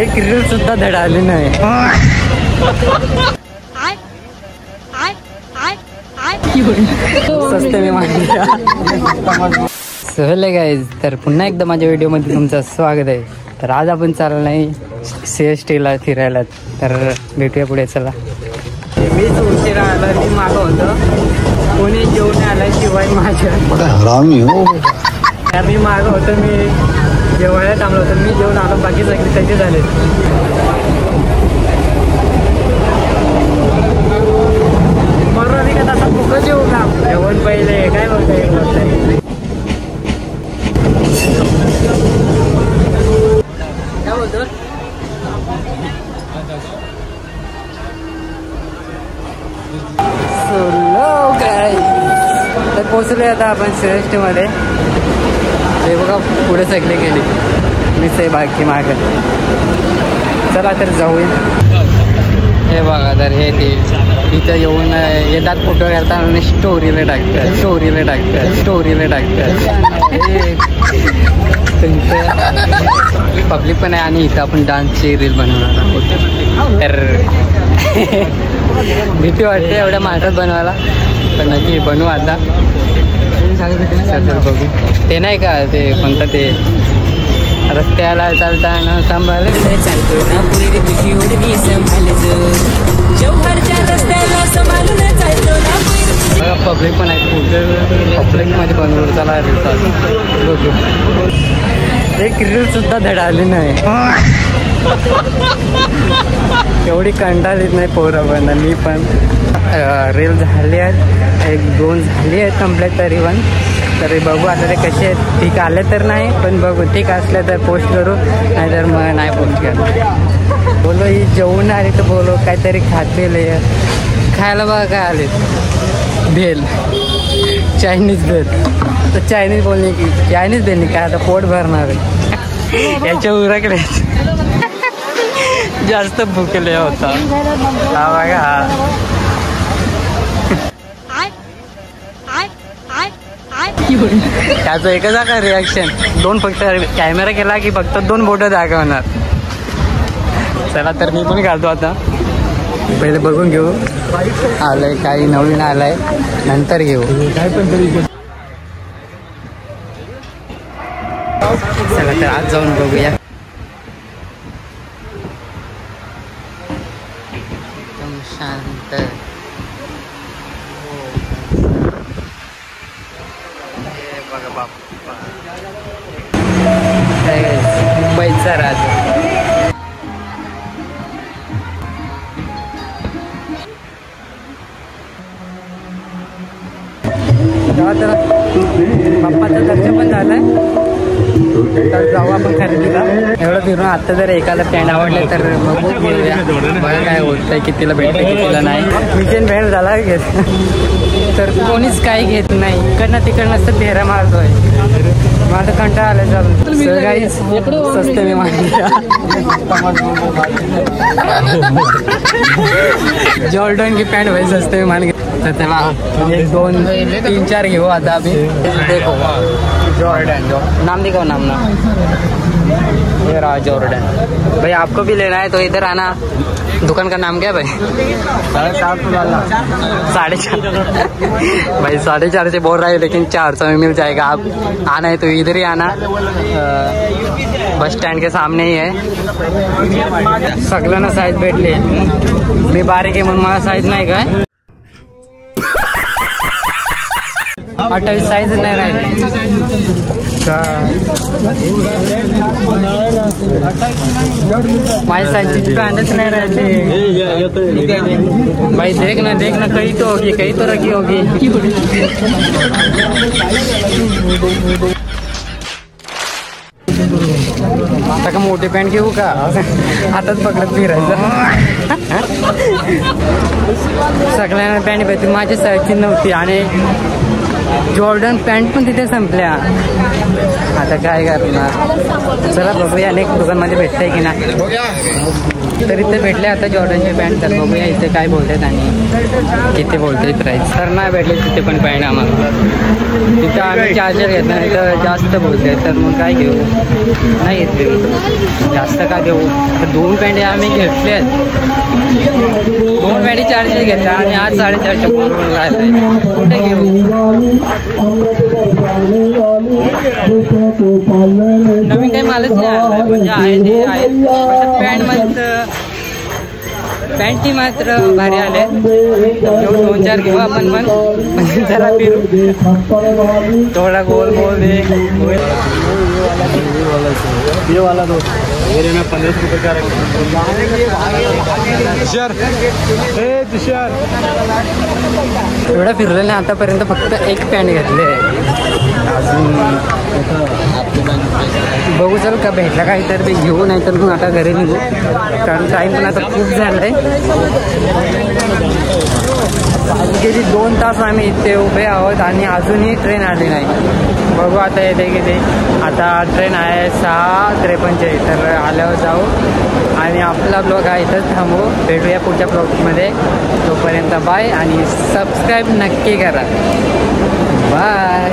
एक रील सुद्धा धडाली नाही. स्वस्त मी मांडली. सहले गाईज, तर पुन्हा एकदा माझ्या व्हिडिओमध्ये तुमचं स्वागत आहे. तर आज आपण चाललो नाही CSTला फिरायला, तर भेटूया पुढे. चला. मीच उशिरा आला, मी मागं होतं, कोणी जेवण आला शिवाय माझ्या हरामी हो. मी मागं होतो, मी जेवायला थांबलो होतो, मी जेवण आलो, बाकी सगळे त्याचे झाले. बरोबर मी का तसा फुकट जेवू का, जेवण पहिले काय बोलतोय. काय बोलतो तर पोचले आता आपण CSTमध्ये. हे बघा पुढे सगळे गेले, मीच आहे बाकी मागं. चला तर जाऊया. हे बघा, तर हे ते इथं येऊन येतात, फोटो घालतात आणि स्टोरीला टाकतात. तुमचं पब्लिक पण आहे आणि इथं आपण डान्सची रील बनवणार आहोत. तर भीती वाटते एवढ्या माणसात बनवायला, पण नक्की बनवू आता. बघू ते नाही का, ते कोणतं ते रस्त्याला चालताना सांभाळ चालतो ना पुरी खुशी उडवी पब्लिक पण आहे, पब्लिकमध्ये बनवून चला रील चालू. बघू एक रील सुद्धा धडाली नाही. एवढी कंटाळीत नाही पोरं पण. मी पण रील झाली आहेत, 1-2 झाली आहेत कंप्लीट तरी पण. तरी बघू आता ते कसे आहेत. ठीक आले तर नाही, पण बघू ठीक असलं तर पोस्ट करू, नाहीतर मग नाही पोस्ट करू. बोलो ही जेवून आली तर बोलो काहीतरी खाते खायला. बघा काय आले, भेल, चायनीज भेल. तर चायनीज बोलणे की चायनीज भेल काय, आता पोट भरणार आहे. याच्या उराकडे जास्त भुकले होता. हा बघा, हा त्याचं एकच का रिॲक्शन. 2 फक्त कॅमेरा केला की फक्त 2 बोटं दाखवणार. चला तर मी पण घालतो आता. पहिले बघून घेऊ आलंय काही नवीन आलंय, नंतर घेऊ. चला तर आज जाऊन बघूया. एकदम शांत. बघा बाप्पा, मुंबईचा राजा. बाप्पाचं दर्शन पण झालंय, तर जाऊ आपण खरेदीला. एवढं फिरून आता जर एखादा पॅन्ट आवडलं तर बघू घेऊया. बघा काय होतंय, कितीला भेटतं कितीला नाही. मिशन भेट झाला घेत तर कोणीच काही घेत नाही. इकडनं तिकडनं असतं फेऱ्या मारतोय. माझं कंटाळा आलं चालू. सगळी स्वस्त मी मांडली. जॉर्डन की पॅन्ट भाई सस्ते मान घे. तर त्याला 1-2-3-4 घेऊ आता आम्ही. देखो जॉर्डन, नाम दिखाओ नाम ना. ये रहा जॉर्डन. भाई आपको भी लेना है तो इधर आना. दुकान का नाम क्या है भाई? 4.5 भाई 4.5 से बोल रहा है, लेकिन 400 में मिल जाएगा. आप आना है तो इधर ही आना, बस स्टैंड के सामने ही है. सगळ्यांना साईज भेटले. मी बारीक आहे म्हणून मला साईज नाही काय. 28 साईज नाही राहिली. माझी साईजची पॅन्टच नाही राहिली. भाई देख ना कहीं तो होगी, कहीं तो रखी होगी. आता का मोठी पॅन्ट घेऊ का, हातात पकडत फिरायचं. सगळ्यांना पॅन्ट भेटते, माझी साईजची नव्हती आणि जॉर्डन पॅन्ट पण तिथे संपल्या. आता काय करणार. चला बघूया अनेक दुकानमध्ये भेटतंय की नाही. तर इथे भेटले आता जॉर्डनचे पॅन्ट. तर बघूया इथे काय बोलतात आणि किती बोलते प्राईस. तर नाही भेटले तिथे पण पॅन्ट आम्हाला. तिथं आम्ही चार्जर घेतला नाही तर जास्त बोलते. तर मग काय घेऊ, नाही घेतले जास्त का घेऊ. तर 2 पॅन्ट आम्ही घेतले आहेत. 2 पॅन्टी चार्जर घेतला आणि आज 450 करून राहिले. कुठे घेऊ, नवीन काही मालच नाही आला. म्हणजे आहे ते आहे. पॅन्टी मात्र भारी आले. घेऊन 2-4 घेऊ आपण पण जरा फिरू थोडा गोल गोल ये वाला दो मेरे में 15 रुपये का एवढं फिरलेलं नाही आतापर्यंत. फक्त एक पॅन्ट घेतले. अजून बघू चल का भेटला काही तर ते घेऊ, नाही तर मग आता घरी निघू. कारण टाईम पण आता खूप झालं आहे. गेली 2 तास आम्ही इथे उभे आहोत आणि अजूनही ट्रेन आली नाही. बघू आता येते किती. आता ट्रेन आहे 6:53. तर आल्यावर जाऊ आणि आपला ब्लॉग आहे इथंच थांबू. भेटूया पुढच्या ब्लॉगमध्ये. तोपर्यंत बाय आणि सबस्क्राईब नक्की करा. बाय.